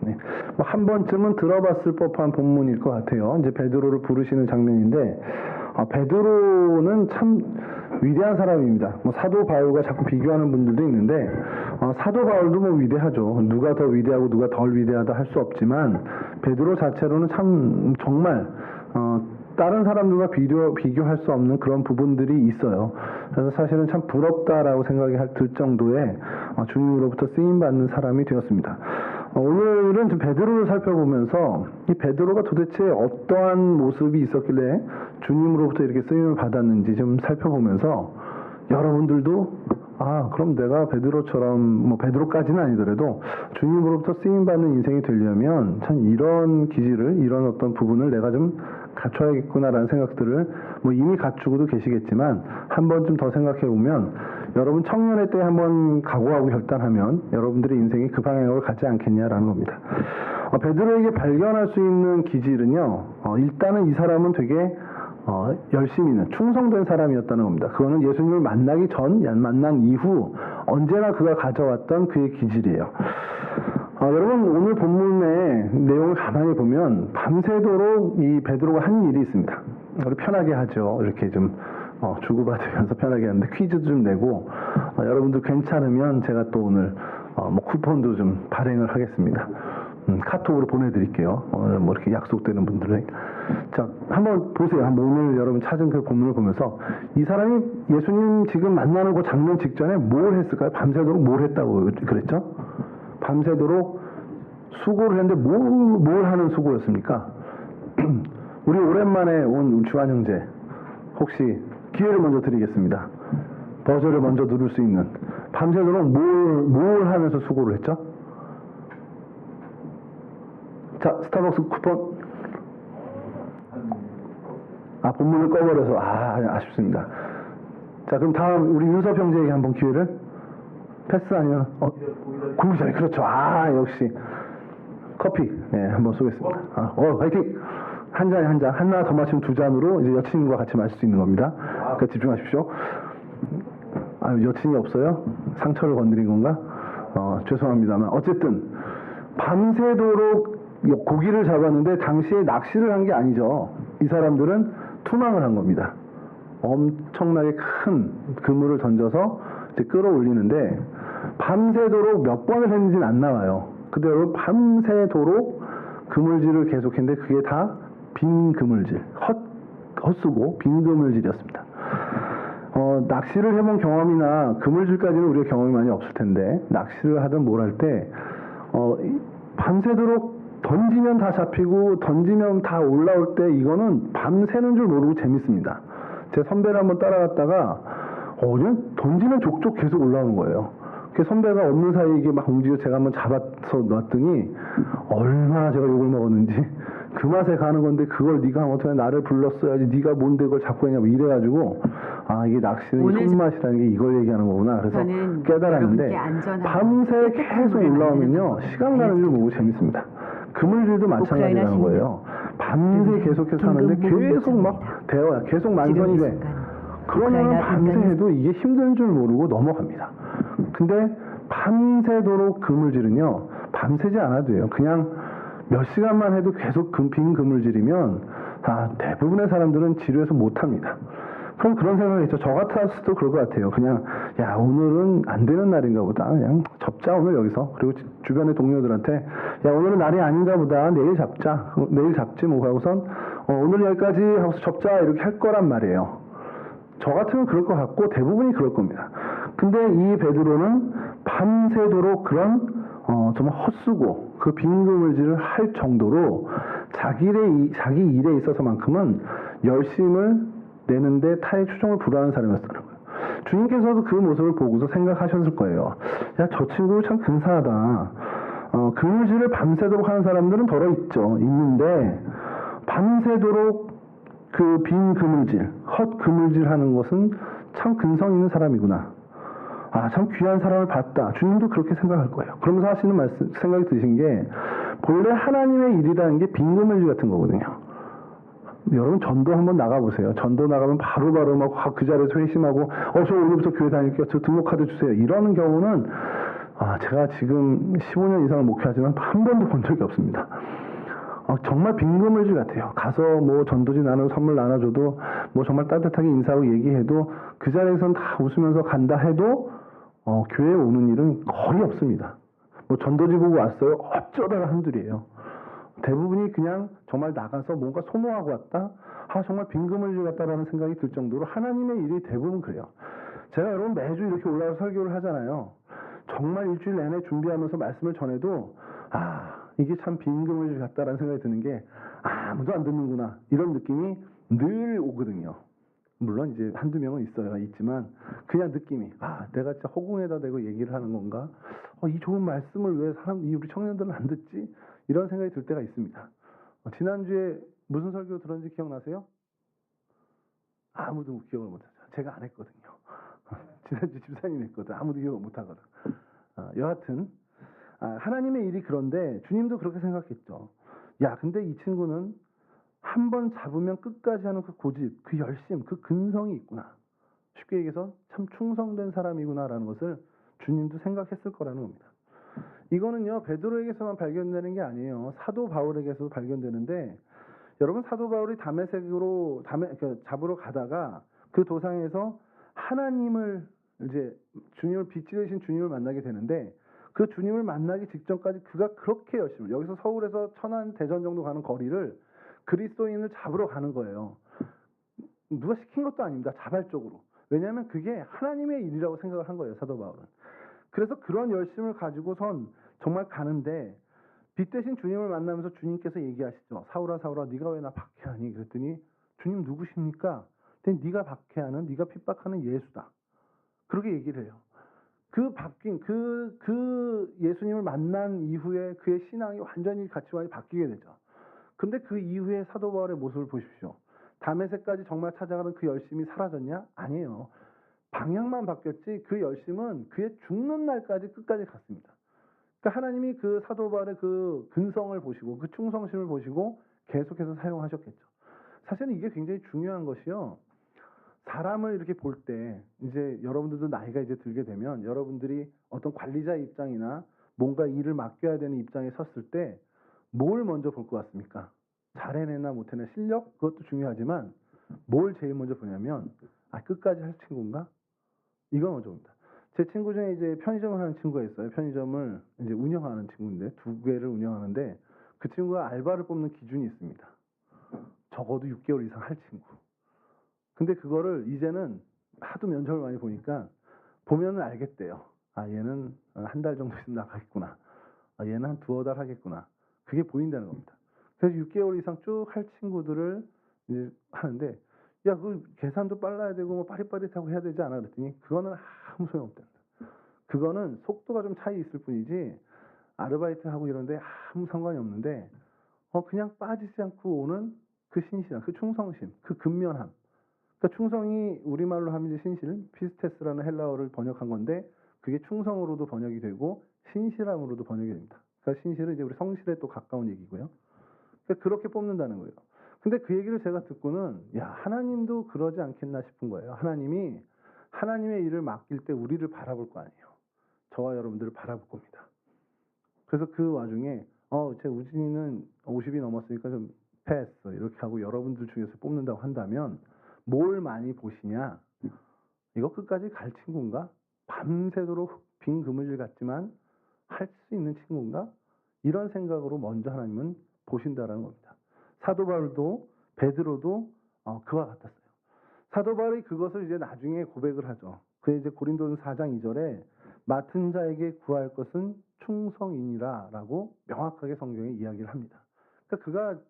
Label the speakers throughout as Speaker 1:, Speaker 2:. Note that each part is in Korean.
Speaker 1: 네. 뭐 한 번쯤은 들어봤을 법한 본문일 것 같아요. 이제 베드로를 부르시는 장면인데, 베드로는 참 위대한 사람입니다. 뭐 사도 바울과 자꾸 비교하는 분들도 있는데, 사도 바울도 뭐 위대하죠. 누가 더 위대하고 누가 덜 위대하다 할 수 없지만, 베드로 자체로는 참 정말 다른 사람들과 비교할 수 없는 그런 부분들이 있어요. 그래서 사실은 참 부럽다라고 생각이 들 정도의 주님으로부터 쓰임받는 사람이 되었습니다. 오늘은 좀 베드로를 살펴보면서 이 베드로가 도대체 어떠한 모습이 있었길래 주님으로부터 이렇게 쓰임을 받았는지 좀 살펴보면서 여러분들도 그럼 내가 베드로처럼 뭐 베드로까지는 아니더라도 주님으로부터 쓰임받는 인생이 되려면 참 이런 기질을 이런 어떤 부분을 내가 좀 갖춰야겠구나라는 생각들을 뭐 이미 갖추고도 계시겠지만 한 번쯤 더 생각해 보면 여러분 청년의 때 한번 각오하고 결단하면 여러분들의 인생이 그 방향으로 가지 않겠냐라는 겁니다. 베드로에게 발견할 수 있는 기질은요, 일단은 이 사람은 되게 열심히 있는 충성된 사람이었다는 겁니다. 그거는 예수님을 만나기 전, 만난 이후 언제나 그가 가져왔던 그의 기질이에요. 여러분 오늘 본문의 내용을 가만히 보면 밤새도록 이 베드로가 한 일이 있습니다. 우리 편하게 하죠. 이렇게 좀 주고받으면서 편하게 하는데 퀴즈도 좀 내고 여러분들 괜찮으면 제가 또 오늘 뭐 쿠폰도 좀 발행을 하겠습니다. 카톡으로 보내드릴게요. 오늘 뭐 이렇게 약속되는 분들은. 자, 한번 보세요. 한번 오늘 여러분 찾은 그 본문을 보면서 이 사람이 예수님 지금 만나는 그 장면 직전에 뭘 했을까요? 밤새도록 뭘 했다고 그랬죠? 밤새도록 수고를 했는데 뭘 하는 수고였습니까? 우리 오랜만에 온 주한 형제 혹시 기회를 먼저 드리겠습니다. 버저를 먼저 누를 수 있는 밤새도록 뭘 하면서 수고를 했죠? 자, 스타벅스 쿠폰. 본문을 꺼버려서 아쉽습니다. 자, 그럼 다음 우리 윤섭 형제에게 한번 기회를 패스 아니면 구기자리 그렇죠. 역시 커피 한번 쏘겠습니다. 화이팅. 한 잔에 한 잔, 하나 더 마시면 두 잔으로 이제 여친과 같이 마실 수 있는 겁니다. 그러니까 집중하십시오. 여친이 없어요? 상처를 건드린 건가? 죄송합니다만 어쨌든 밤새도록 고기를 잡았는데 당시에 낚시를 한 게 아니죠. 이 사람들은 투망을 한 겁니다. 엄청나게 큰 그물을 던져서 이제 끌어올리는데 밤새도록 몇 번을 했는지는 안 나와요. 그대로 밤새도록 그물질을 계속했는데 그게 다 빈 그물질, 헛수고 빈 그물질이었습니다. 낚시를 해본 경험이나 그물질까지는 우리가 경험이 많이 없을 텐데 낚시를 하든 뭘 할 때 밤새도록 던지면 다 잡히고 던지면 다 올라올 때 이거는 밤새는 줄 모르고 재밌습니다. 제 선배를 한번 따라갔다가 그냥 던지면 족족 계속 올라오는 거예요. 그 선배가 없는 사이에 이게 막 움직여 제가 한번 잡아서 놨더니 얼마나 제가 욕을 먹었는지 그 맛에 가는 건데 그걸 네가 어떻게 나를 불렀어야지 네가 뭔데 그걸 잡고 했냐고 이래가지고 이게 낚시는 손맛이라는 게 이걸 얘기하는 거구나. 그래서 깨달았는데 밤새 계속 올라오면요 시간 가는 줄 모르고 재밌습니다. 그물질도 마찬가지라는 거예요. 밤새 계속해서 하는데 계속 막 대화 계속 만선이 돼. 그러면 밤새 해도 이게 힘든 줄 모르고 넘어갑니다. 근데 밤새도록 그물질은요 밤새지 않아도 돼요. 그냥 몇 시간만 해도 계속 빈 그물질이면 대부분의 사람들은 지루해서 못합니다. 그럼 그런 생각이 있죠. 저 같았어도 그럴 것 같아요. 그냥 오늘은 안 되는 날인가 보다. 그냥 접자 오늘 여기서. 그리고 주변의 동료들한테 오늘은 날이 아닌가 보다. 내일 잡자. 내일 잡지 뭐 하고선 오늘 여기까지 하고서 접자 이렇게 할 거란 말이에요. 저 같으면 그럴 것 같고 대부분이 그럴 겁니다. 근데 이 베드로는 밤새도록 그런 정말 헛수고 그 빈 그물질을 할 정도로 자기 일에 있어서만큼은 열심을 내는데 타의 추종을 불허하는 사람이었다는 거예요. 주님께서도 그 모습을 보고서 생각하셨을 거예요. 저 친구 참 근사하다. 그물질을 밤새도록 하는 사람들은 더러 있는데 밤새도록 그 빈 그물질, 헛 그물질 하는 것은 참 근성 있는 사람이구나. 참 귀한 사람을 봤다. 주님도 그렇게 생각할 거예요. 그러면서 하시는 생각이 드신 게 본래 하나님의 일이라는 게 빈 그물질 같은 거거든요. 여러분 전도 한번 나가보세요. 전도 나가면 바로바로 막 그 자리에서 회심하고 저 오늘부터 교회 다닐게요. 저 등록카드 주세요. 이러는 경우는 제가 지금 15년 이상을 목회하지만 한 번도 본 적이 없습니다. 정말 빈금을지 같아요. 가서 뭐 전도지 나누고 선물 나눠줘도 뭐 정말 따뜻하게 인사하고 얘기해도 그 자리에서는 다 웃으면서 간다 해도 교회에 오는 일은 거의 없습니다. 뭐 전도지 보고 왔어요. 어쩌다가 한둘이에요. 대부분이 그냥 정말 나가서 뭔가 소모하고 왔다. 정말 빈금을지 같다라는 생각이 들 정도로 하나님의 일이 대부분 그래요. 제가 여러분 매주 이렇게 올라와서 설교를 하잖아요. 정말 일주일 내내 준비하면서 말씀을 전해도 이게 참 빈금을 같다라는 생각이 드는 게 아무도 안 듣는구나 이런 느낌이 늘 오거든요. 물론 이제 한두 명은 있지만 그냥 느낌이 내가 진짜 허공에다 대고 얘기를 하는 건가? 이 좋은 말씀을 왜 우리 청년들은 안 듣지? 이런 생각이 들 때가 있습니다. 지난주에 무슨 설교 들었는지 기억나세요? 아무도 기억을 못하죠. 제가 안 했거든요. 지난주 집사님이 했거든. 아무도 기억을 못하거든. 여하튼 하나님의 일이 그런데 주님도 그렇게 생각했죠. 근데 이 친구는 한 번 잡으면 끝까지 하는 그 고집, 그 열심, 그 근성이 있구나. 쉽게 얘기해서 참 충성된 사람이구나라는 것을 주님도 생각했을 거라는 겁니다. 이거는요, 베드로에게서만 발견되는 게 아니에요. 사도 바울에게서도 발견되는데, 여러분 사도 바울이 다메섹으로 잡으러 가다가 그 도상에서 하나님을 이제 빛이 되신 주님을 만나게 되는데, 그 주님을 만나기 직전까지 그가 그렇게 열심히 여기서 서울에서 천안 대전 정도 가는 거리를 그리스도인을 잡으러 가는 거예요. 누가 시킨 것도 아닙니다. 자발적으로. 왜냐하면 그게 하나님의 일이라고 생각을 한 거예요. 사도 바울은. 그래서 그런 열심을 가지고선 정말 가는데 빛 대신 주님을 만나면서 주님께서 얘기하시죠. 사울아 사울아 네가 왜 나 박해하니? 그랬더니 주님 누구십니까? 네가 박해하는 네가 핍박하는 예수다. 그렇게 얘기를 해요. 그 예수님을 만난 이후에 그의 신앙이 완전히 가치관이 바뀌게 되죠. 근데 그 이후에 사도 바울의 모습을 보십시오. 다메섹까지 정말 찾아가는 그 열심이 사라졌냐? 아니에요. 방향만 바뀌었지 그 열심은 그의 죽는 날까지 끝까지 갔습니다. 그러니까 하나님이 그 사도 바울의 그 근성을 보시고 그 충성심을 보시고 계속해서 사용하셨겠죠. 사실은 이게 굉장히 중요한 것이요. 사람을 이렇게 볼 때 이제 여러분들도 나이가 이제 들게 되면 여러분들이 어떤 관리자 입장이나 뭔가 일을 맡겨야 되는 입장에 섰을 때 뭘 먼저 볼 것 같습니까? 잘해내나 못해내 실력 그것도 중요하지만 뭘 제일 먼저 보냐면 끝까지 할 친구인가? 이건 먼저 봅니다. 제 친구 중에 이제 편의점을 하는 친구가 있어요. 편의점을 이제 운영하는 친구인데 2개를 운영하는데 그 친구가 알바를 뽑는 기준이 있습니다. 적어도 6개월 이상 할 친구. 근데 그거를 이제는 하도 면접을 많이 보니까 보면은 알겠대요. 얘는 한 달 정도 있으면 나가겠구나. 얘는 한 2-3달 하겠구나. 그게 보인다는 겁니다. 그래서 6개월 이상 쭉 할 친구들을 이제 하는데 그 계산도 빨라야 되고 뭐 빠릿빠릿하고 해야 되지 않아? 그랬더니 그거는 아무 소용없다. 그거는 속도가 좀 차이 있을 뿐이지 아르바이트하고 이런데 아무 상관이 없는데 그냥 빠지지 않고 오는 그 신실함, 그 충성심, 그 근면함. 그러니까 충성이 우리말로 하면 이제 신실, 피스테스라는 헬라어를 번역한 건데 그게 충성으로도 번역이 되고 신실함으로도 번역이 됩니다. 그러니까 신실은 이제 우리 성실에 또 가까운 얘기고요. 그러니까 그렇게 뽑는다는 거예요. 근데 그 얘기를 제가 듣고는 하나님도 그러지 않겠나 싶은 거예요. 하나님이 하나님의 일을 맡길 때 우리를 바라볼 거 아니에요. 저와 여러분들을 바라볼 겁니다. 그래서 그 와중에 제 우진이는 50이 넘었으니까 좀 패스 이렇게 하고 여러분들 중에서 뽑는다고 한다면 뭘 많이 보시냐? 이거 끝까지 갈 친구인가? 밤새도록 빈 그물질 같지만 할 수 있는 친구인가? 이런 생각으로 먼저 하나님은 보신다라는 겁니다. 사도 바울도 베드로도 그와 같았어요. 사도 바울이 그것을 이제 나중에 고백을 하죠. 그게 이제 고린도전서 4장 2절에 맡은 자에게 구할 것은 충성이니라라고 명확하게 성경에 이야기를 합니다. 그러니까 그가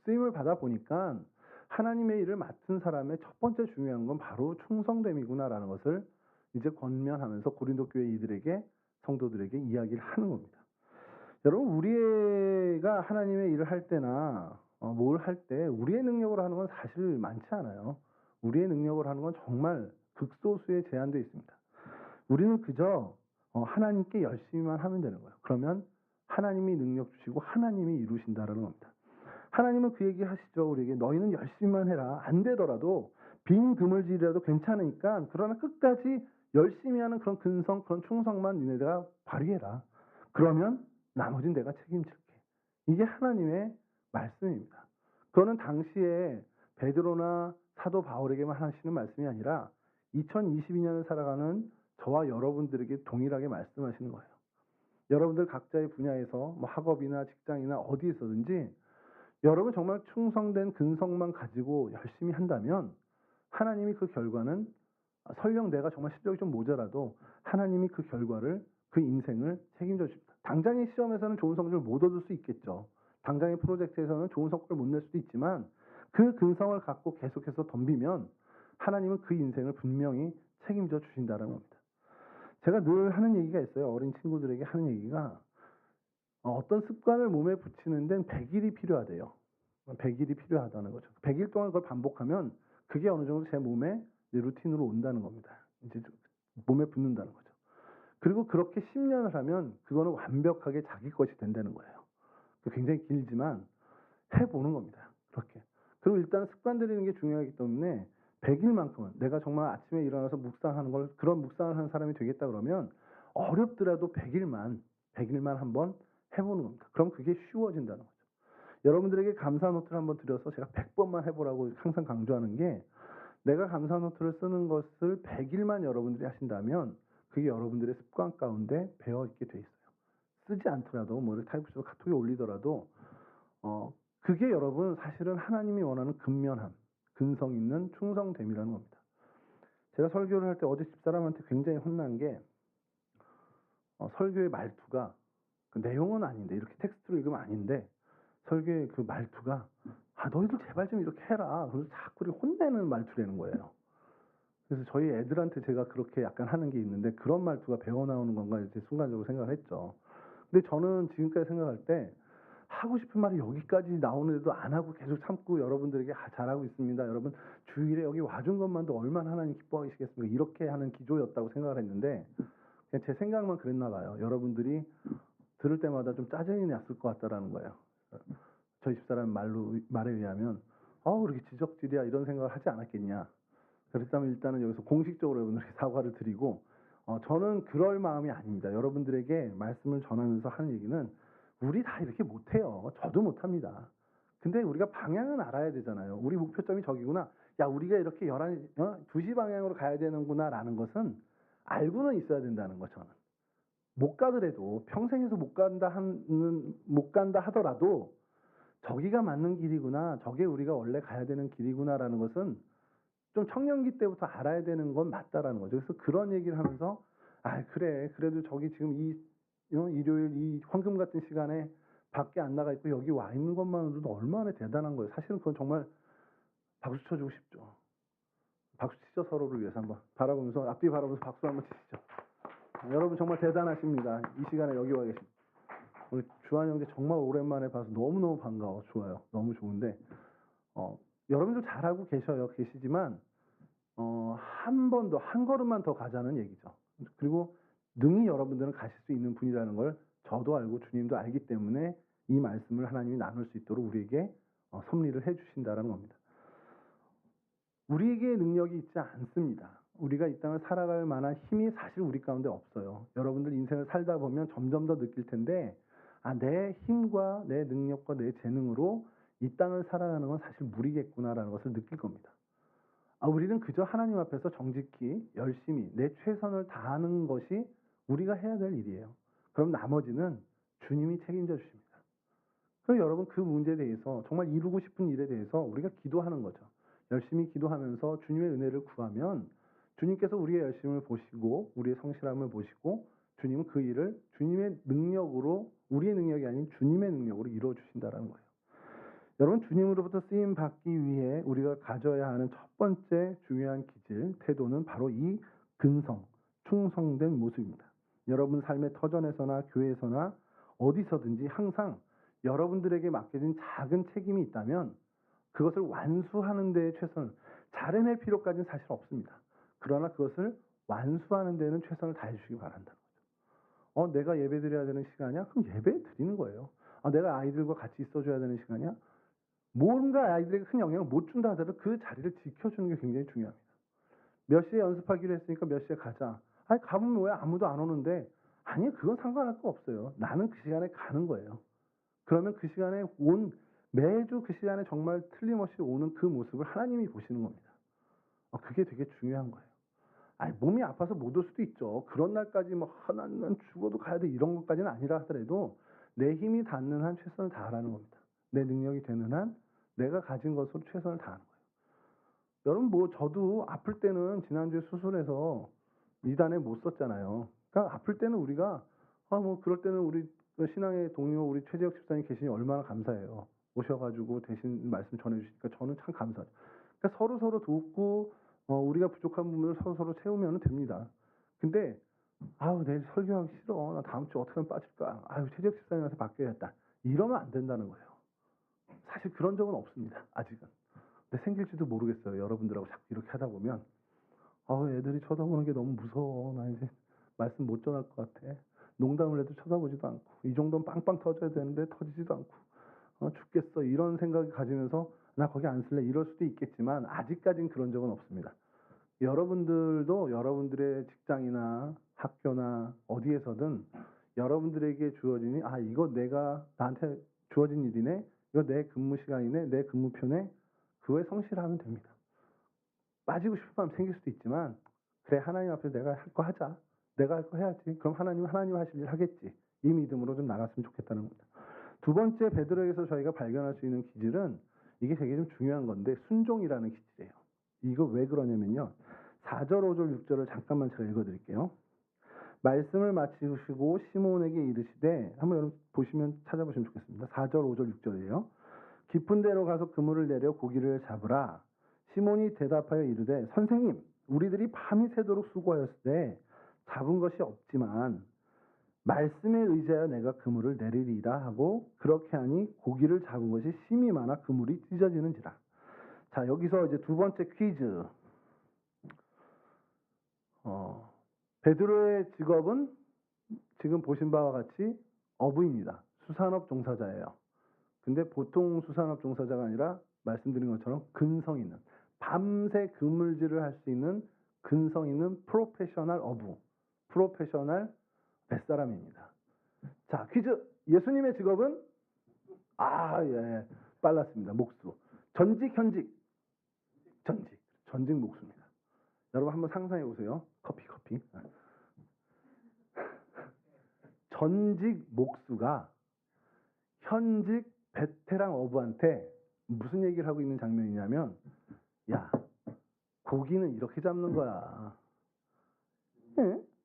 Speaker 1: 쓰임을 받아 보니까 하나님의 일을 맡은 사람의 첫 번째 중요한 건 바로 충성됨이구나라는 것을 이제 권면하면서 고린도 교회 이들에게 성도들에게 이야기를 하는 겁니다. 여러분 우리가 하나님의 일을 할 때나 뭘 할 때 우리의 능력으로 하는 건 사실 많지 않아요. 우리의 능력으로 하는 건 정말 극소수에 제한되어 있습니다. 우리는 그저 하나님께 열심히만 하면 되는 거예요. 그러면 하나님이 능력 주시고 하나님이 이루신다라는 겁니다. 하나님은 그 얘기 하시죠. 우리에게 너희는 열심히만 해라. 안 되더라도 빈 그물질이라도 괜찮으니까 그러나 끝까지 열심히 하는 그런 근성, 그런 충성만 니네가 발휘해라. 그러면 나머지는 내가 책임질게. 이게 하나님의 말씀입니다. 그거는 당시에 베드로나 사도 바울에게만 하시는 말씀이 아니라 2022년을 살아가는 저와 여러분들에게 동일하게 말씀하시는 거예요. 여러분들 각자의 분야에서 뭐 학업이나 직장이나 어디에서든지 여러분 정말 충성된 근성만 가지고 열심히 한다면 하나님이 그 결과는 설령 내가 정말 실력이 좀 모자라도 하나님이 그 결과를 그 인생을 책임져 줍니다. 당장의 시험에서는 좋은 성적을 못 얻을 수 있겠죠. 당장의 프로젝트에서는 좋은 성과를 못 낼 수도 있지만 그 근성을 갖고 계속해서 덤비면 하나님은 그 인생을 분명히 책임져 주신다는 겁니다. 제가 늘 하는 얘기가 있어요. 어린 친구들에게 하는 얘기가 어떤 습관을 몸에 붙이는 데는 100일이 필요하대요. 100일이 필요하다는 거죠. 100일 동안 그걸 반복하면 그게 어느 정도 제 몸에 루틴으로 온다는 겁니다. 이제 몸에 붙는다는 거죠. 그리고 그렇게 10년을 하면 그거는 완벽하게 자기 것이 된다는 거예요. 굉장히 길지만 해보는 겁니다. 그렇게. 그리고 일단 습관 들이는 게 중요하기 때문에 100일만큼은 내가 정말 아침에 일어나서 묵상하는 걸 그런 묵상을 하는 사람이 되겠다 그러면 어렵더라도 100일만 한번 해보는 겁니다. 그럼 그게 쉬워진다는 거죠. 여러분들에게 감사 노트를 한번 드려서 제가 100번만 해보라고 항상 강조하는 게 내가 감사 노트를 쓰는 것을 100일만 여러분들이 하신다면 그게 여러분들의 습관 가운데 배어 있게 돼 있어요. 쓰지 않더라도 뭐 타입으로 카톡에 올리더라도 그게 여러분 사실은 하나님이 원하는 근면함, 근성 있는 충성됨이라는 겁니다. 제가 설교를 할 때 어제 집사람한테 굉장히 혼난 게 설교의 말투가 그 내용은 아닌데 이렇게 텍스트로 읽으면 아닌데 설교의 그 말투가 너희들 제발 좀 이렇게 해라. 그래서 자꾸 혼내는 말투라는 거예요. 그래서 저희 애들한테 제가 그렇게 약간 하는 게 있는데 그런 말투가 배워 나오는 건가 이제 순간적으로 생각을 했죠. 근데 저는 지금까지 생각할 때 하고 싶은 말이 여기까지 나오는데도 안 하고 계속 참고 여러분들에게 잘하고 있습니다. 여러분 주일에 여기 와준 것만도 얼마나 하나님 기뻐하시겠습니까? 이렇게 하는 기조였다고 생각을 했는데 그냥 제 생각만 그랬나 봐요. 여러분들이 들을 때마다 좀 짜증이 났을 것 같다라는 거예요. 저희 집사람 말에 의하면 그렇게 지적질이야 이런 생각을 하지 않았겠냐. 그렇다면 일단은 여기서 공식적으로 여러분들에게 사과를 드리고 저는 그럴 마음이 아닙니다. 여러분들에게 말씀을 전하면서 하는 얘기는 우리 다 이렇게 못해요. 저도 못합니다. 근데 우리가 방향은 알아야 되잖아요. 우리 목표점이 저기구나. 야 우리가 이렇게 2시 방향으로 가야 되는구나 라는 것은 알고는 있어야 된다는 거 저는. 못 가더라도 평생에서 못 간다 하더라도 저기가 맞는 길이구나. 저게 우리가 원래 가야 되는 길이구나라는 것은 좀 청년기 때부터 알아야 되는 건 맞다라는 거죠. 그래서 그런 얘기를 하면서 그래 그래도 저기 지금 일요일 이 황금 같은 시간에 밖에 안 나가 있고 여기 와 있는 것만으로도 얼마나 대단한 거예요. 사실은 그건 정말 박수 쳐주고 싶죠. 박수 치죠. 서로를 위해서 한번 바라보면서 앞뒤 바라보면서 박수 한번 치시죠. 여러분 정말 대단하십니다. 이 시간에 여기 와 계십니다. 우리 주한 형제 정말 오랜만에 봐서 너무너무 반가워. 좋아요. 너무 좋은데 여러분들 잘하고 계시지만 한 번 더 한 걸음만 더 가자는 얘기죠. 그리고 능히 여러분들은 가실 수 있는 분이라는 걸 저도 알고 주님도 알기 때문에 이 말씀을 하나님이 나눌 수 있도록 우리에게 섭리를 해주신다는 겁니다. 우리에게 능력이 있지 않습니다. 우리가 이 땅을 살아갈 만한 힘이 사실 우리 가운데 없어요. 여러분들 인생을 살다 보면 점점 더 느낄 텐데 내 힘과 내 능력과 내 재능으로 이 땅을 살아가는 건 사실 무리겠구나라는 것을 느낄 겁니다. 우리는 그저 하나님 앞에서 정직히 열심히 내 최선을 다하는 것이 우리가 해야 될 일이에요. 그럼 나머지는 주님이 책임져 주십니다. 그럼 여러분 그 문제에 대해서 정말 이루고 싶은 일에 대해서 우리가 기도하는 거죠. 열심히 기도하면서 주님의 은혜를 구하면 주님께서 우리의 열심을 보시고 우리의 성실함을 보시고 주님은 그 일을 주님의 능력으로 우리의 능력이 아닌 주님의 능력으로 이루어 주신다는 거예요. 여러분 주님으로부터 쓰임 받기 위해 우리가 가져야 하는 첫 번째 중요한 기질, 태도는 바로 이 근성, 충성된 모습입니다. 여러분 삶의 터전에서나 교회에서나 어디서든지 항상 여러분들에게 맡겨진 작은 책임이 있다면 그것을 완수하는 데에 최선을 잘해낼 필요까지는 사실 없습니다. 그러나 그것을 완수하는 데는 최선을 다해 주시기 바란다는 거죠. 내가 예배 드려야 되는 시간이야? 그럼 예배 드리는 거예요. 내가 아이들과 같이 있어줘야 되는 시간이야? 뭔가 아이들에게 큰 영향을 못 준다 하더라도 그 자리를 지켜주는 게 굉장히 중요합니다. 몇 시에 연습하기로 했으니까 몇 시에 가자. 아니, 가보면 왜 아무도 안 오는데? 아니요, 그건 상관할 거 없어요. 나는 그 시간에 가는 거예요. 그러면 그 시간에 매주 그 시간에 정말 틀림없이 오는 그 모습을 하나님이 보시는 겁니다. 그게 되게 중요한 거예요. 아니, 몸이 아파서 못 올 수도 있죠. 그런 날까지 뭐, 난 죽어도 가야 돼. 이런 것까지는 아니라 하더라도 내 힘이 닿는 한 최선을 다하라는 겁니다. 내 능력이 되는 한 내가 가진 것으로 최선을 다하는 거예요. 여러분, 뭐, 저도 아플 때는 지난주에 수술해서 이단에 못 썼잖아요. 그러니까 아플 때는 우리가, 뭐, 그럴 때는 우리 신앙의 동료, 우리 최재혁 집사님 계시니 얼마나 감사해요. 오셔가지고 대신 말씀 전해주시니까 저는 참 감사하죠. 그러니까 서로 돕고, 우리가 부족한 부분을 서로 채우면 됩니다. 근데, 내일 설교하기 싫어. 나 다음 주 어떻게 하면 빠질까? 최재혁 집사님한테 바뀌어야겠다. 이러면 안 된다는 거예요. 사실 그런 적은 없습니다. 아직은. 근데 생길지도 모르겠어요. 여러분들하고 자꾸 이렇게 하다 보면. 애들이 쳐다보는 게 너무 무서워. 나 이제 말씀 못 전할 것 같아. 농담을 해도 쳐다보지도 않고. 이 정도는 빵빵 터져야 되는데 터지지도 않고. 죽겠어. 이런 생각이 가지면서 나 거기 안 쓸래. 이럴 수도 있겠지만 아직까지는 그런 적은 없습니다. 여러분들도 여러분들의 직장이나 학교나 어디에서든 여러분들에게 주어지니 이거 내가 나한테 주어진 일이네. 이거 내 근무 시간이네. 내 근무표네. 그거에 성실하면 됩니다. 빠지고 싶은 마음 생길 수도 있지만 그래, 하나님 앞에서 내가 할 거 하자. 내가 할 거 해야지. 그럼 하나님 하실 일 하겠지. 이 믿음으로 좀 나갔으면 좋겠다는 겁니다. 두 번째, 베드로에게서 저희가 발견할 수 있는 기질은 이게 되게 좀 중요한 건데 순종이라는 기질이에요. 이거 왜 그러냐면요. 4절, 5절, 6절을 잠깐만 제가 읽어드릴게요. 말씀을 마치시고 시몬에게 이르시되, 한번 여러분 보시면 찾아보시면 좋겠습니다. 4절, 5절, 6절이에요. 깊은 데로 가서 그물을 내려 고기를 잡으라. 시몬이 대답하여 이르되, 선생님, 우리들이 밤이 새도록 수고하였으되 잡은 것이 없지만 말씀에 의지하여 내가 그물을 내리리이다 하고, 그렇게 하니 고기를 잡은 것이 심이 많아 그물이 찢어지는지라. 자, 여기서 이제 두 번째 퀴즈. 베드로의 직업은 지금 보신 바와 같이 어부입니다. 수산업 종사자예요. 근데 보통 수산업 종사자가 아니라 말씀드린 것처럼 근성 있는, 밤새 그물질을 할 수 있는 근성 있는 프로페셔널 어부, 프로페셔널 뱃사람입니다. 자, 퀴즈. 예수님의 직업은? 예, 빨랐습니다. 목수. 전직, 현직? 전직 목수입니다. 여러분 한번 상상해 보세요. 커피. 전직 목수가 현직 베테랑 어부한테 무슨 얘기를 하고 있는 장면이냐면, 야, 고기는 이렇게 잡는 거야.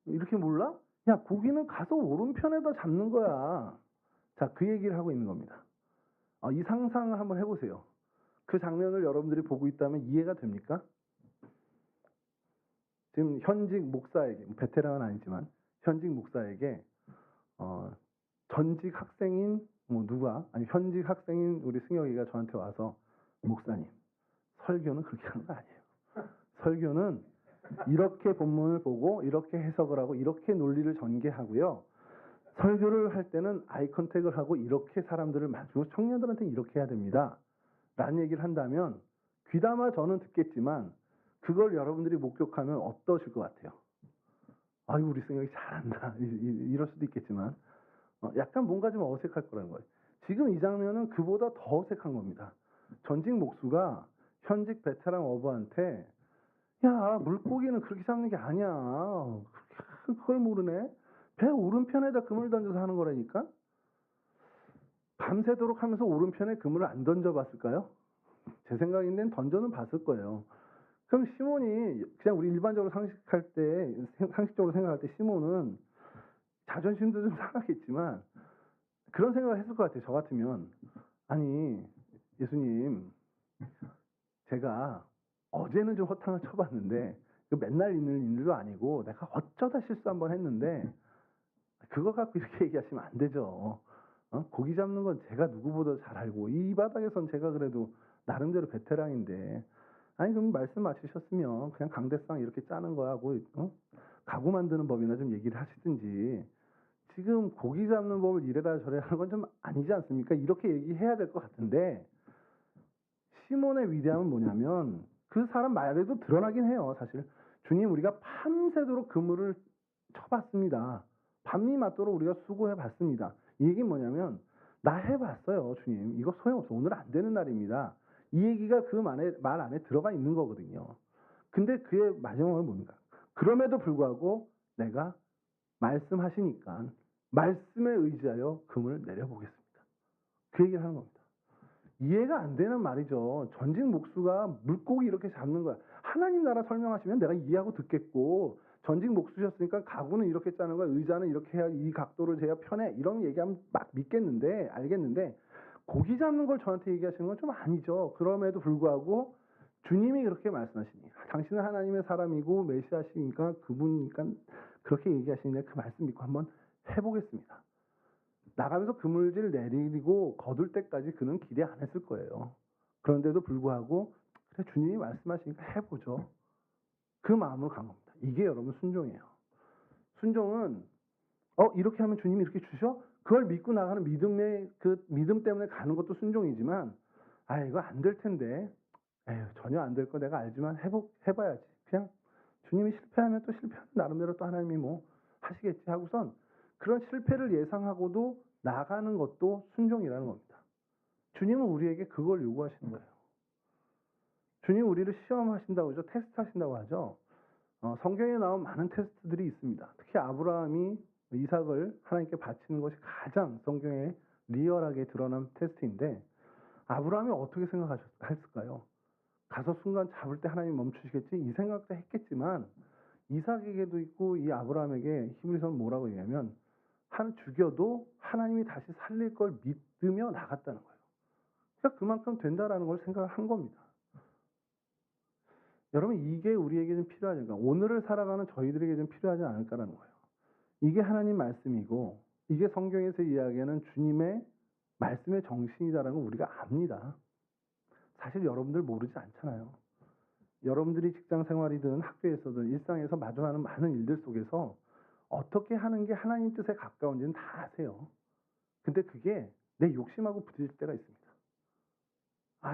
Speaker 1: 이렇게 몰라? 야, 고기는 가서 오른편에다 잡는 거야. 자, 그 얘기를 하고 있는 겁니다. 이 상상을 한번 해보세요. 그 장면을 여러분들이 보고 있다면 이해가 됩니까? 지금 현직 목사에게, 베테랑은 아니지만 현직 목사에게 전직 학생인 현직 학생인 우리 승혁이가 저한테 와서, 목사님, 설교는 그렇게 하는 거 아니에요. 설교는 이렇게 본문을 보고 이렇게 해석을 하고 이렇게 논리를 전개하고요. 설교를 할 때는 아이 컨택을 하고 이렇게 사람들을 마주고 청년들한테 이렇게 해야 됩니다. 라는 얘기를 한다면 귀담아 저는 듣겠지만 그걸 여러분들이 목격하면 어떠실 것 같아요? 우리 승혁이 잘한다. 이럴 수도 있겠지만 약간 뭔가 좀 어색할 거라는 거예요. 지금 이 장면은 그보다 더 어색한 겁니다. 전직 목수가 현직 베테랑 어부한테, 야, 물고기는 그렇게 잡는 게 아니야. 그걸 모르네. 배 오른편에다 그물 던져서 하는 거라니까. 밤새도록 하면서 오른편에 그물을 안 던져봤을까요? 제 생각인데 던져는 봤을 거예요. 그럼 시몬이 그냥 우리 일반적으로 상식적으로 생각할 때 시몬은 자존심도 좀 상하겠지만 그런 생각을 했을 것 같아요. 저 같으면. 아니, 예수님, 제가 어제는 좀 허탕을 쳐봤는데 맨날 있는 일도 아니고 내가 어쩌다 실수 한번 했는데 그거 갖고 이렇게 얘기하시면 안 되죠. 고기 잡는 건 제가 누구보다 잘 알고 이 바닥에선 제가 그래도 나름대로 베테랑인데, 아니 그럼 말씀 마치셨으면 그냥 강대상 이렇게 짜는 거하고 가구 만드는 법이나 좀 얘기를 하시든지, 지금 고기 잡는 법을 이래라 저래라 하는 건 좀 아니지 않습니까? 이렇게 얘기해야 될 것 같은데, 시몬의 위대함은 뭐냐면 그 사람 말에도 드러나긴 해요. 사실 주님, 우리가 밤새도록 그물을 쳐봤습니다. 밤이 맞도록 우리가 수고해 봤습니다. 이 얘기는 뭐냐면, 나 해봤어요, 주님. 이거 소용없어. 오늘 안 되는 날입니다. 이 얘기가 그 말 안에 들어가 있는 거거든요. 근데 그의 마지막은 뭡니까? 그럼에도 불구하고 내가 말씀하시니까 말씀에 의지하여 금을 내려보겠습니다. 그 얘기를 하는 겁니다. 이해가 안 되는 말이죠. 전직 목수가 물고기 이렇게 잡는 거야. 하나님 나라 설명하시면 내가 이해하고 듣겠고, 전직 목수셨으니까 가구는 이렇게 짜는 거야. 의자는 이렇게 해야 이 각도를 재야 편해. 이런 얘기하면 막 믿겠는데, 알겠는데, 고기 잡는 걸 저한테 얘기하시는 건 좀 아니죠. 그럼에도 불구하고 주님이 그렇게 말씀하시니, 당신은 하나님의 사람이고 메시아시니까 그분이니까 그렇게 얘기하시는데 그 말씀 믿고 한번 해보겠습니다. 나가면서 그물질 내리고 거둘 때까지 그는 기대 안 했을 거예요. 그런데도 불구하고 그래, 주님이 말씀하시니까 해보죠. 그 마음으로 간 겁니다. 이게 여러분 순종이에요. 순종은 이렇게 하면 주님이 이렇게 주셔? 그걸 믿고 나가는 믿음의 그 믿음 때문에 가는 것도 순종이지만, 이거 안 될 텐데, 전혀 안 될 거 내가 알지만 해봐야지. 그냥 주님이 실패하면 또 실패하는 나름대로 또 하나님이 뭐 하시겠지 하고선 그런 실패를 예상하고도 나가는 것도 순종이라는 겁니다. 주님은 우리에게 그걸 요구하시는 거예요. 주님 우리를 시험하신다고 하죠. 테스트하신다고 하죠. 성경에 나온 많은 테스트들이 있습니다. 특히 아브라함이 이삭을 하나님께 바치는 것이 가장 성경에 리얼하게 드러난 테스트인데, 아브라함이 어떻게 생각했을까요? 가서 순간 잡을 때 하나님 멈추시겠지? 이 생각도 했겠지만, 이삭에게도 있고 이 아브라함에게 히브리서는 뭐라고 얘기하면, 죽여도 하나님이 다시 살릴 걸 믿으며 나갔다는 거예요. 그러니까 그만큼 된다라는 걸 생각을 한 겁니다. 여러분, 이게 우리에게 좀 필요하니까, 오늘을 살아가는 저희들에게 좀 필요하지 않을까라는 거예요. 이게 하나님 말씀이고, 이게 성경에서 이야기하는 주님의 말씀의 정신이다라는 걸 우리가 압니다. 사실 여러분들 모르지 않잖아요. 여러분들이 직장 생활이든 학교에서든 일상에서 마주하는 많은 일들 속에서 어떻게 하는 게 하나님 뜻에 가까운지는 다 아세요. 근데 그게 내 욕심하고 부딪힐 때가 있습니다.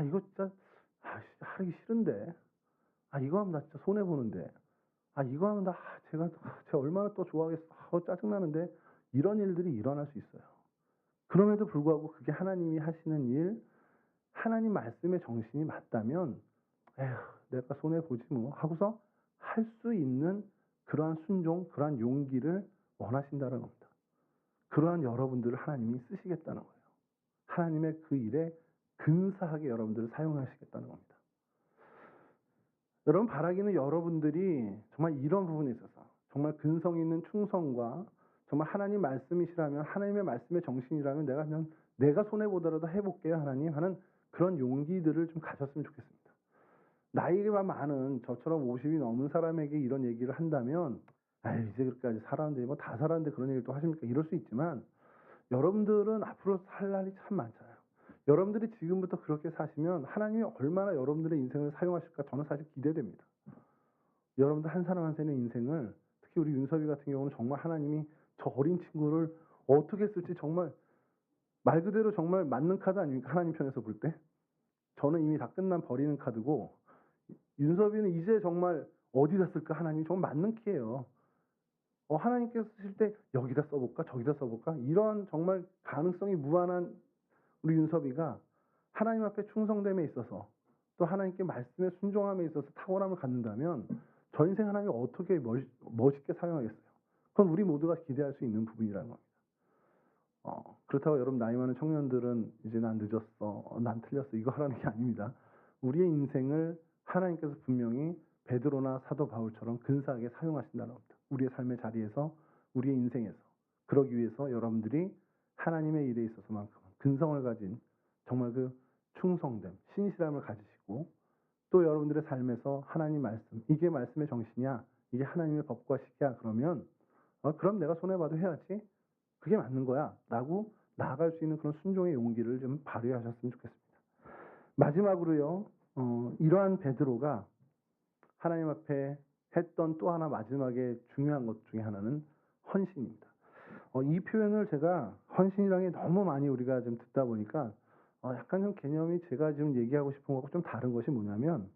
Speaker 1: 이거 진짜 하기 싫은데, 이거 하면 나 진짜 손해보는데, 이거 하면 제가 얼마나 또 좋아하겠어. 짜증나는데, 이런 일들이 일어날 수 있어요. 그럼에도 불구하고 그게 하나님이 하시는 일, 하나님 말씀의 정신이 맞다면, 내가 손해보지 뭐 하고서 할 수 있는 그러한 순종, 그러한 용기를 원하신다는 겁니다. 그러한 여러분들을 하나님이 쓰시겠다는 거예요. 하나님의 그 일에 근사하게 여러분들을 사용하시겠다는 겁니다. 여러분, 바라기는 여러분들이 정말 이런 부분에 있어서 정말 근성 있는 충성과 정말 하나님 말씀이시라면, 하나님의 말씀의 정신이라면 내가 손해보더라도 해볼게요 하나님 하는 그런 용기들을 좀 가졌으면 좋겠습니다. 나이가 많은 저처럼 50이 넘은 사람에게 이런 얘기를 한다면, 이제 그렇게까지 살았는데 뭐 다 살았는데 그런 얘기를 또 하십니까? 이럴 수 있지만, 여러분들은 앞으로 살 날이 참 많잖아요. 여러분들이 지금부터 그렇게 사시면 하나님이 얼마나 여러분들의 인생을 사용하실까 저는 사실 기대됩니다. 여러분들 한 사람 한 사람의 인생을, 특히 우리 윤섭이 같은 경우는 정말 하나님이 저 어린 친구를 어떻게 쓸지 정말 말 그대로 정말 맞는 카드 아닙니까? 하나님 편에서 볼 때. 저는 이미 다 끝난 버리는 카드고, 윤섭이는 이제 정말 어디다 쓸까? 하나님이 정말 맞는 키예요. 하나님께서 쓰실 때 여기다 써볼까? 저기다 써볼까? 이런 정말 가능성이 무한한 우리 윤섭이가 하나님 앞에 충성됨에 있어서, 또 하나님께 말씀에 순종함에 있어서 탁월함을 갖는다면 저 인생 하나님이 어떻게 멋있게 사용하겠어요? 그건 우리 모두가 기대할 수 있는 부분이라는 겁니다. 그렇다고 여러분 나이 많은 청년들은 이제 난 늦었어, 난 틀렸어, 이거 하라는 게 아닙니다. 우리의 인생을 하나님께서 분명히 베드로나 사도 바울처럼 근사하게 사용하신다는 겁니다. 우리의 삶의 자리에서, 우리의 인생에서. 그러기 위해서 여러분들이 하나님의 일에 있어서만큼 근성을 가진 정말 그 충성됨, 신실함을 가지시고, 또 여러분들의 삶에서 하나님 말씀, 이게 말씀의 정신이야, 이게 하나님의 법과 식이야, 그러면 그럼 내가 손해봐도 해야지, 그게 맞는 거야 라고 나아갈 수 있는 그런 순종의 용기를 좀 발휘하셨으면 좋겠습니다. 마지막으로요, 이러한 베드로가 하나님 앞에 했던 또 하나 마지막에 중요한 것 중에 하나는 헌신입니다. 이 표현을 제가 헌신이라는 게 너무 많이 우리가 좀 듣다 보니까 약간 좀 개념이 제가 지금 얘기하고 싶은 것과 좀 다른 것이 뭐냐면,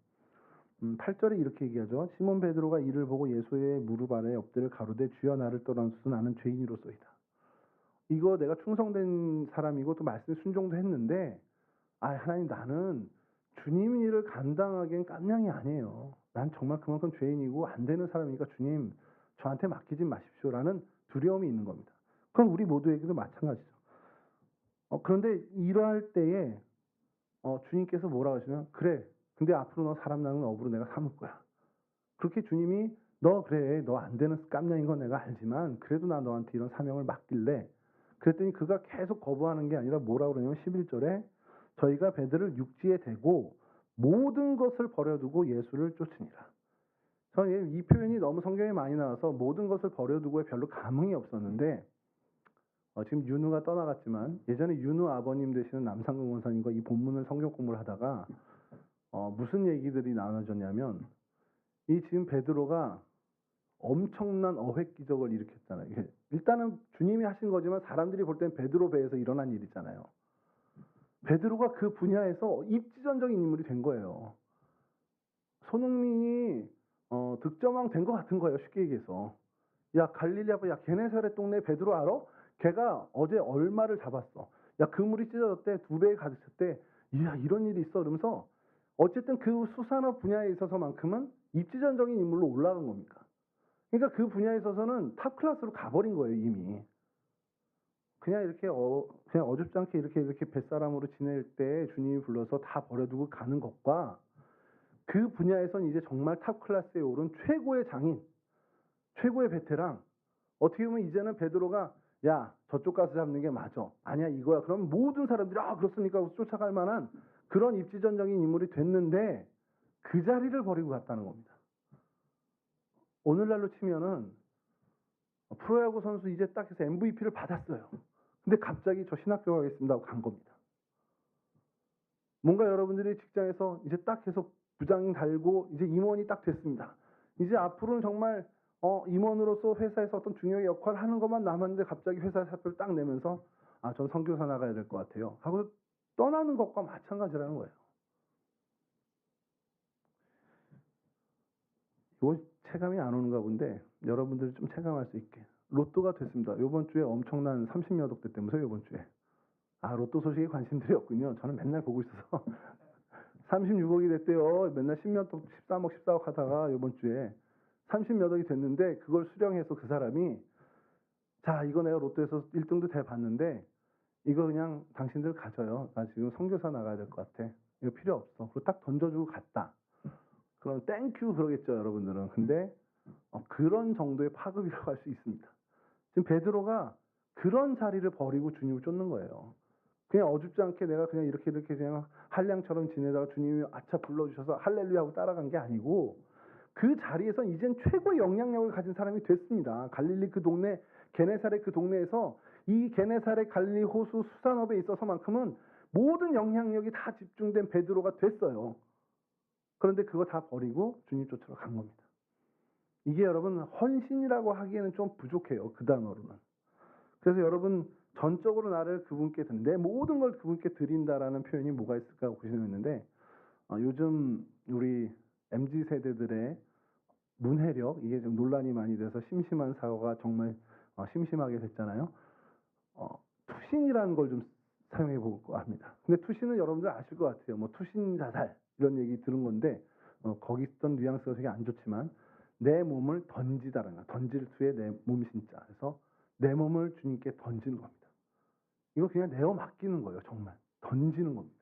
Speaker 1: 8절에 이렇게 얘기하죠. 시몬 베드로가 이를 보고 예수의 무릎 아래에 엎드려 가로되 주여 나를 떠나소서 나는 죄인이로소이다. 이거 내가 충성된 사람이고 또 말씀에 순종도 했는데 하나님 나는 주님 일을 감당하기엔 깜냥이 아니에요. 난 정말 그만큼 죄인이고 안 되는 사람이니까 주님 저한테 맡기지 마십시오라는 두려움이 있는 겁니다. 그건 우리 모두에게도 마찬가지죠. 그런데 이러할 때에 주님께서 뭐라고 하시면 그래 근데 앞으로 너 사람 낳는 업으로 내가 삼을 거야. 그렇게 주님이 너 그래 너 안 되는 깜냥인 건 내가 알지만 그래도 나 너한테 이런 사명을 맡길래 그랬더니 그가 계속 거부하는 게 아니라 뭐라고 그러냐면 11절에 저희가 배들을 육지에 대고 모든 것을 버려두고 예수를 쫓으니라. 저는 이 표현이 너무 성경에 많이 나와서 모든 것을 버려두고에 별로 감흥이 없었는데 지금 윤우가 떠나갔지만 예전에 윤우 아버님 되시는 남상근 원사님과 이 본문을 성경 공부를 하다가 무슨 얘기들이 나눠졌냐면 이 지금 베드로가 엄청난 어획 기적을 일으켰잖아요. 일단은 주님이 하신 거지만 사람들이 볼 땐 베드로 배에서 일어난 일이잖아요. 베드로가 그 분야에서 입지전적인 인물이 된 거예요. 손흥민이 득점왕 된 것 같은 거예요. 쉽게 얘기해서. 야 갈릴리 앞에 야 게네사렛 동네 베드로 알아? 걔가 어제 얼마를 잡았어. 야 그물이 찢어졌대. 2배에 가득했대. 이야 이런 일이 있어. 그러면서 어쨌든 그 수산업 분야에 있어서만큼은 입지전적인 인물로 올라간 겁니까? 그러니까 그 분야에 있어서는 탑 클래스로 가버린 거예요 이미. 그냥 이렇게 그냥 어줍지 않게 이렇게 뱃사람으로 지낼 때 주님이 불러서 다 버려두고 가는 것과 그 분야에선 이제 정말 탑 클래스에 오른 최고의 장인, 최고의 베테랑. 어떻게 보면 이제는 베드로가 야 저쪽 가서 잡는 게 맞아. 아니야 이거야. 그럼 모든 사람들이 그렇습니까? 하고 쫓아갈 만한 그런 입지전적인 인물이 됐는데 그 자리를 버리고 갔다는 겁니다. 오늘날로 치면은 프로야구 선수 이제 딱 해서 MVP를 받았어요. 근데 갑자기 저 신학교 가겠습니다 하고 간 겁니다. 뭔가 여러분들이 직장에서 이제 딱 해서 부장 달고 이제 임원이 딱 됐습니다. 이제 앞으로는 정말 임원으로서 회사에서 어떤 중요한 역할을 하는 것만 남았는데 갑자기 회사 사표를 딱 내면서 전 선교사 나가야 될 것 같아요 하고 떠나는 것과 마찬가지라는 거예요. 이거 체감이 안 오는가 본데 여러분들이 좀 체감할 수 있게 로또가 됐습니다. 이번 주에 엄청난 30몇 억대 때문에 이번 주에 로또 소식에 관심들이 없군요. 저는 맨날 보고 있어서 36억이 됐대요. 맨날 10몇 억, 13억, 14억 하다가 이번 주에 30몇 억이 됐는데 그걸 수령해서 그 사람이 자 이거 내가 로또에서 1등도 돼봤는데 이거 그냥 당신들 가져요. 나 지금 선교사 나가야 될 것 같아. 이거 필요 없어. 그리고 딱 던져주고 갔다. 그럼 땡큐 그러겠죠 여러분들은. 근데 그런 정도의 파급이라고 할 수 있습니다. 지금 베드로가 그런 자리를 버리고 주님을 쫓는 거예요. 그냥 어줍지 않게 내가 그냥 이렇게 그냥 한량처럼 지내다가 주님이 아차 불러주셔서 할렐루야 하고 따라간 게 아니고 그 자리에서 이젠 최고의 영향력을 가진 사람이 됐습니다. 갈릴리 그 동네, 게네사렛 그 동네에서 이 게네사렛 갈릴리 호수 수산업에 있어서만큼은 모든 영향력이 다 집중된 베드로가 됐어요. 그런데 그거 다 버리고 주님 쫓으러 간 겁니다. 이게 여러분 헌신이라고 하기에는 좀 부족해요. 그 단어로는. 그래서 여러분 전적으로 나를 그분께 내 모든 걸 그분께 드린다라는 표현이 뭐가 있을까 고민했는데 요즘 우리 MZ세대들의 문해력 이게 좀 논란이 많이 돼서 심심한 사고가 정말 심심하게 됐잖아요. 투신이라는 걸 좀 사용해 보고 합니다. 근데 투신은 여러분들 아실 것 같아요. 뭐 투신 자살 이런 얘기 들은 건데 거기 있던 뉘앙스가 되게 안 좋지만 내 몸을 던지다라는 거. 던질 수에 내 몸신자. 그래서 내 몸을 주님께 던지는 겁니다. 이거 그냥 내어 맡기는 거예요. 정말 던지는 겁니다.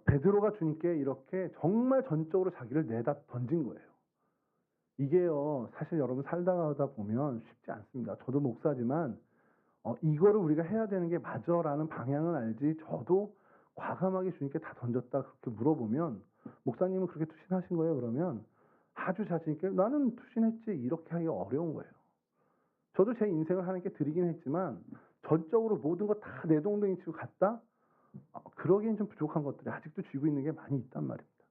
Speaker 1: 베드로가 주님께 이렇게 정말 전적으로 자기를 내다 던진 거예요. 이게요 사실 여러분 살다가 보면 쉽지 않습니다. 저도 목사지만 이거를 우리가 해야 되는 게 맞아라는 방향은 알지 저도 과감하게 주님께 다 던졌다 그렇게 물어보면 목사님은 그렇게 투신하신 거예요? 그러면 아주 자신 있게 나는 투신했지 이렇게 하기가 어려운 거예요. 저도 제 인생을 하나님께 드리긴 했지만 전적으로 모든 거 다 내동댕이 치고 갔다? 그러기엔 좀 부족한 것들이 아직도 쥐고 있는 게 많이 있단 말입니다.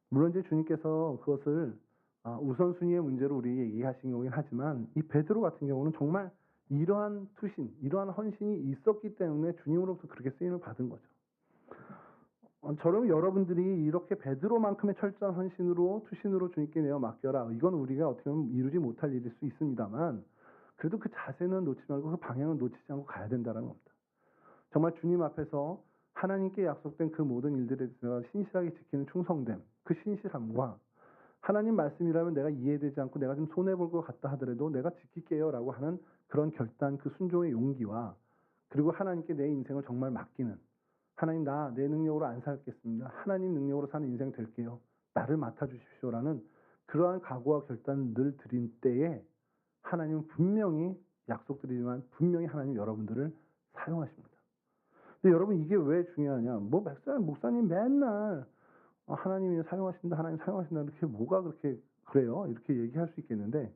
Speaker 1: 물론 이제 주님께서 그것을 우선순위의 문제로 우리 얘기하신 거긴 하지만 이 베드로 같은 경우는 정말 이러한 투신, 이러한 헌신이 있었기 때문에 주님으로부터 그렇게 쓰임을 받은 거죠. 저는 여러분들이 이렇게 베드로만큼의 철저한 헌신으로 투신으로 주님께 내어 맡겨라. 이건 우리가 어떻게 보면 이루지 못할 일일 수 있습니다만 그래도 그 자세는 놓지 말고 그 방향은 놓치지 않고 가야 된다는 겁니다. 정말 주님 앞에서 하나님께 약속된 그 모든 일들에 대해서 신실하게 지키는 충성됨, 그 신실함과 하나님 말씀이라면 내가 이해되지 않고 내가 좀 손해볼 것 같다 하더라도 내가 지킬게요 라고 하는 그런 결단, 그 순종의 용기와 그리고 하나님께 내 인생을 정말 맡기는 하나님 나 내 능력으로 안 살겠습니다. 하나님 능력으로 사는 인생 될게요. 나를 맡아주십시오라는 그러한 각오와 결단을 늘 드린 때에 하나님은 분명히 약속드리지만 분명히 하나님 여러분들을 사용하십니다. 근데 여러분 이게 왜 중요하냐? 뭐 목사님 맨날 하나님이 사용하신다, 하나님 사용하신다 이렇게 뭐가 그렇게 그래요? 이렇게 얘기할 수 있겠는데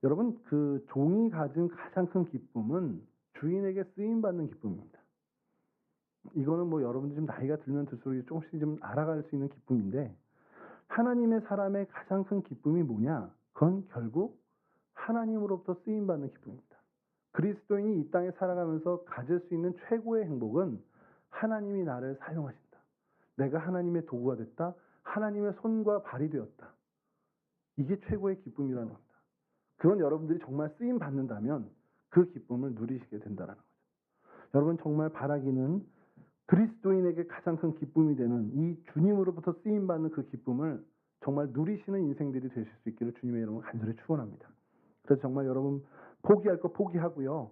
Speaker 1: 여러분 그 종이 가진 가장 큰 기쁨은 주인에게 쓰임 받는 기쁨입니다. 이거는 뭐 여러분들 좀 나이가 들면 들수록 조금씩 좀 알아갈 수 있는 기쁨인데 하나님의 사람의 가장 큰 기쁨이 뭐냐? 그건 결국 하나님으로부터 쓰임 받는 기쁨입니다. 그리스도인이 이 땅에 살아가면서 가질 수 있는 최고의 행복은 하나님이 나를 사용하신다. 내가 하나님의 도구가 됐다. 하나님의 손과 발이 되었다. 이게 최고의 기쁨이라는 겁니다. 그건 여러분들이 정말 쓰임 받는다면 그 기쁨을 누리시게 된다는 거죠. 여러분 정말 바라기는 그리스도인에게 가장 큰 기쁨이 되는 이 주님으로부터 쓰임 받는 그 기쁨을 정말 누리시는 인생들이 되실 수 있기를 주님의 이름으로 간절히 축원합니다. 그래서 정말 여러분 포기할 거 포기하고요.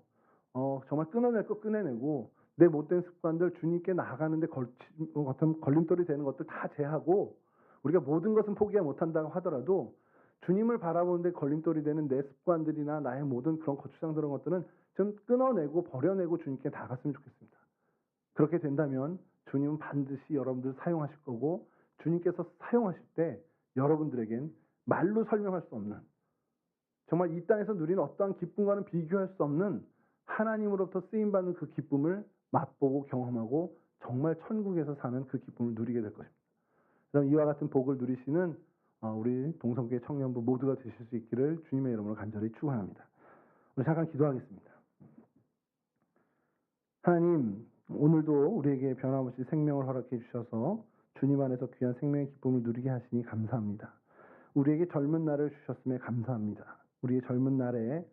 Speaker 1: 정말 끊어낼 거 끊어내고 내 못된 습관들 주님께 나아가는데 걸림돌이 되는 것들 다 제하고 우리가 모든 것은 포기 못한다고 하더라도 주님을 바라보는데 걸림돌이 되는 내 습관들이나 나의 모든 그런 고추장 그런 것들은 좀 끊어내고 버려내고 주님께 나갔으면 좋겠습니다. 그렇게 된다면 주님은 반드시 여러분들을 사용하실 거고 주님께서 사용하실 때 여러분들에겐 말로 설명할 수 없는 정말 이 땅에서 누리는 어떠한 기쁨과는 비교할 수 없는 하나님으로부터 쓰임받는 그 기쁨을 맛보고 경험하고 정말 천국에서 사는 그 기쁨을 누리게 될 것입니다. 그럼 이와 같은 복을 누리시는 우리 동성교회 청년부 모두가 되실 수 있기를 주님의 이름으로 간절히 축원합니다. 우리 잠깐 기도하겠습니다. 하나님, 오늘도 우리에게 변함없이 생명을 허락해 주셔서 주님 안에서 귀한 생명의 기쁨을 누리게 하시니 감사합니다. 우리에게 젊은 날을 주셨음에 감사합니다. 우리의 젊은 날에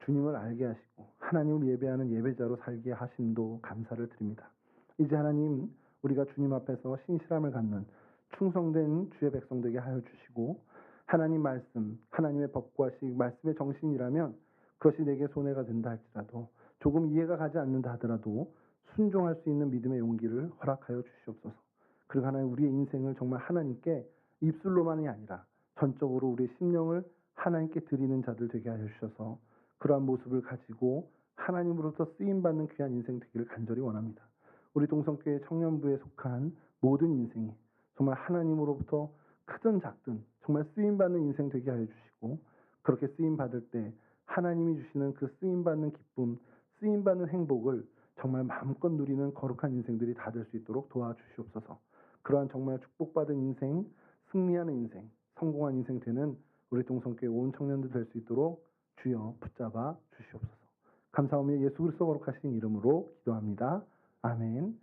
Speaker 1: 주님을 알게 하시고 하나님을 예배하는 예배자로 살게 하심도 감사를 드립니다. 이제 하나님, 우리가 주님 앞에서 신실함을 갖는 충성된 주의 백성 되게 하여 주시고 하나님 말씀, 하나님의 법과 식, 말씀의 정신이라면 그것이 내게 손해가 된다 할지라도 조금 이해가 가지 않는다 하더라도 순종할 수 있는 믿음의 용기를 허락하여 주시옵소서. 그리고 하나님 우리의 인생을 정말 하나님께 입술로만이 아니라 전적으로 우리의 심령을 하나님께 드리는 자들 되게 하여 주셔서 그러한 모습을 가지고 하나님으로부터 쓰임받는 귀한 인생 되기를 간절히 원합니다. 우리 동성교회 청년부에 속한 모든 인생이 정말 하나님으로부터 크든 작든 정말 쓰임받는 인생 되게 하여 주시고 그렇게 쓰임받을 때 하나님이 주시는 그 쓰임받는 기쁨, 쓰임받는 행복을 정말 마음껏 누리는 거룩한 인생들이 다 될 수 있도록 도와주시옵소서. 그러한 정말 축복받은 인생, 승리하는 인생, 성공한 인생 되는 우리 동성교회 온 청년들 될 수 있도록 주여 붙잡아 주시옵소서. 감사하며 예수 그리스도 거룩하신 이름으로 기도합니다. 아멘.